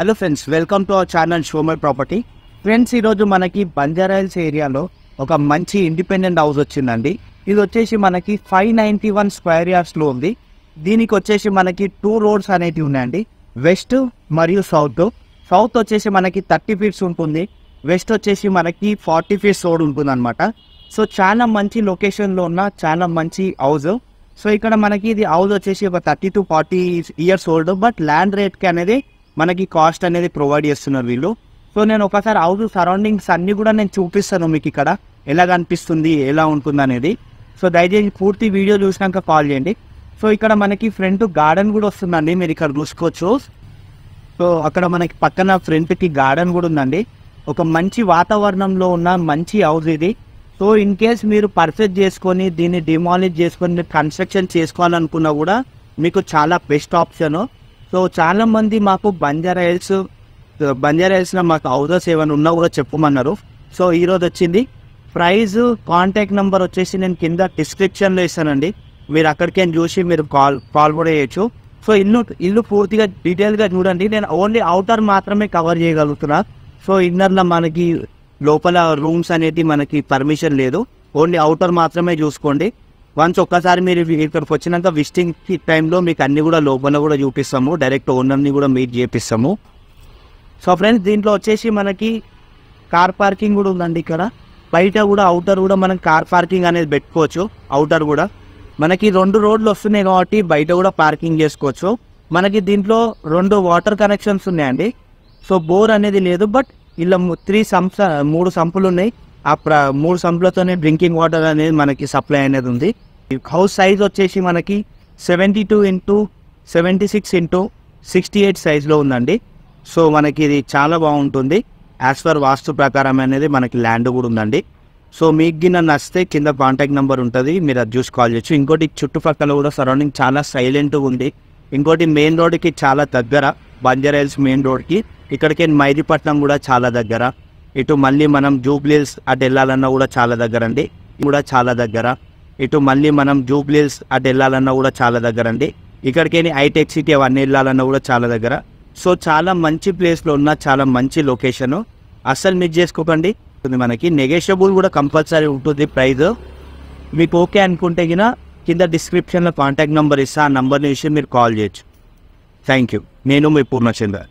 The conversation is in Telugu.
Hello friends, welcome to our channel show my property. Friends, ఈరోజు మనకి బంజారాహిల్స్ ఏరియాలో ఒక మంచి ఇండిపెండెంట్ హౌస్ వచ్చిందండి. ఇది వచ్చేసి మనకి 591 స్క్వేర్ యార్డ్స్లో ఉంది. దీనికి వచ్చేసి మనకి 2 రోడ్స్ అనేవి ఉన్నాయండి, వెస్ట్ మరియు సౌత్. సౌత్ వచ్చేసి మనకి 30 ఫీట్స్ ఉంటుంది, వెస్ట్ వచ్చేసి మనకి 40 ఫీట్స్ రోడ్ ఉంటుంది అనమాట. సో చాలా మంచి లొకేషన్లో ఉన్న చాలా మంచి హౌస్. సో ఇక్కడ మనకి ఇది హౌస్ వచ్చేసి ఒక 30 to 40 years old, but land రేట్కి అనేది మనకి కాస్ట్ అనేది ప్రొవైడ్ చేస్తున్నారు వీళ్ళు. సో నేను ఒకసారి హౌస్ సరౌండింగ్స్ అన్నీ కూడా నేను చూపిస్తాను మీకు, ఇక్కడ ఎలా కనిపిస్తుంది, ఎలా ఉంటుంది అనేది. సో దయచేసి పూర్తి వీడియో చూసినాక కాల్ చేయండి. సో ఇక్కడ మనకి ఫ్రంట్ గార్డెన్ కూడా వస్తుందండి, మీరు ఇక్కడ చూసుకోవచ్చు. సో అక్కడ మనకి పక్కన ఫ్రంట్కి గార్డెన్ కూడా ఉందండి. ఒక మంచి వాతావరణంలో ఉన్న మంచి హౌస్ ఇది. సో ఇన్ కేస్ మీరు పర్చేజ్ చేసుకొని దీన్ని డిమాలిష్ చేసుకొని మీరు కన్స్ట్రక్షన్ చేసుకోవాలనుకున్నా కూడా మీకు చాలా బెస్ట్ ఆప్షను. సో చాలామంది మాకు బంజారాహిల్స్లో మాకు హౌసెస్ ఏమైనా ఉన్నా కూడా చెప్పమన్నారు. సో ఈరోజు వచ్చింది. ప్రైస్, కాంటాక్ట్ నెంబర్ వచ్చేసి నేను కింద డిస్క్రిప్షన్లో ఇస్తానండి, మీరు అక్కడికి చూసి మీరు కాల్ కూడా చేయొచ్చు. సో ఇల్లు పూర్తిగా డీటెయిల్గా చూడండి. నేను ఓన్లీ అవుటర్ మాత్రమే కవర్ చేయగలుగుతున్నా. సో ఇన్నర్లో మనకి లోపల రూమ్స్ అనేది మనకి పర్మిషన్ లేదు, ఓన్లీ అవుటర్ మాత్రమే చూసుకోండి. వన్స్ ఒక్కసారి మీరు ఇక్కడికి వచ్చినాక విజిటింగ్ టైంలో మీకు అన్ని కూడా లోపల కూడా చూపిస్తాము, డైరెక్ట్ ఓనర్ని కూడా మీట్ చేపిస్తాము. సో ఫ్రెండ్స్, దీంట్లో వచ్చేసి మనకి కార్ పార్కింగ్ కూడా ఉందండి. ఇక్కడ బయట కూడా అవుటర్ కూడా మనం కార్ పార్కింగ్ అనేది పెట్టుకోవచ్చు. అవుటర్ కూడా మనకి 2 రోడ్లు వస్తున్నాయి కాబట్టి బయట కూడా పార్కింగ్ చేసుకోవచ్చు. మనకి దీంట్లో 2 వాటర్ కనెక్షన్స్ ఉన్నాయండి. సో బోర్ అనేది లేదు, బట్ ఇలా 3 సంపులు ఉన్నాయి. ఆ 3 సంపులతోనే డ్రింకింగ్ వాటర్ అనేది మనకి సప్లై అనేది ఉంది. హౌస్ సైజ్ వచ్చేసి మనకి 72 x 76 x 68 సైజ్లో ఉందండి. సో మనకి ఇది చాలా బాగుంటుంది. యాజ్ పర్ వాస్తు ప్రకారం అనేది మనకి ల్యాండ్ కూడా ఉందండి. సో మీకు గిన్న నచ్చితే కింద కాంటాక్ట్ నెంబర్ ఉంటుంది, మీరు అది చూసి కాల్ చేయొచ్చు. ఇంకోటి చుట్టుపక్కల కూడా సరౌండింగ్ చాలా సైలెంట్గా ఉంది. ఇంకోటి మెయిన్ రోడ్కి చాలా దగ్గర, బంజారాహిల్స్ మెయిన్ రోడ్కి. ఇక్కడికి మైదీపట్నం కూడా చాలా దగ్గర. ఇటు మళ్ళీ మనం జూబ్లీహిల్స్ అటు వెళ్ళాలన్నా కూడా చాలా దగ్గర అండి, కూడా చాలా దగ్గర. ఇటు మళ్ళీ మనం జూబ్లీహిల్స్ అటు వెళ్ళాలన్నా కూడా చాలా దగ్గర అండి. ఇక్కడికి హైటెక్ సిటీ అవన్నీ వెళ్ళాలన్నా కూడా చాలా దగ్గర. సో చాలా మంచి ప్లేస్లో ఉన్న చాలా మంచి లొకేషను, అస్సలు మిస్ చేసుకోకండి. మనకి నెగోషియబుల్ కూడా కంపల్సరీ ఉంటుంది ప్రైస్. మీకు ఓకే అనుకుంటే కింద డిస్క్రిప్షన్లో కాంటాక్ట్ నెంబర్ ఇస్తా, ఆ నెంబర్ని ఇచ్చి మీరు కాల్ చేయొచ్చు. Thank you. నేను మీ పూర్ణచంద్ర.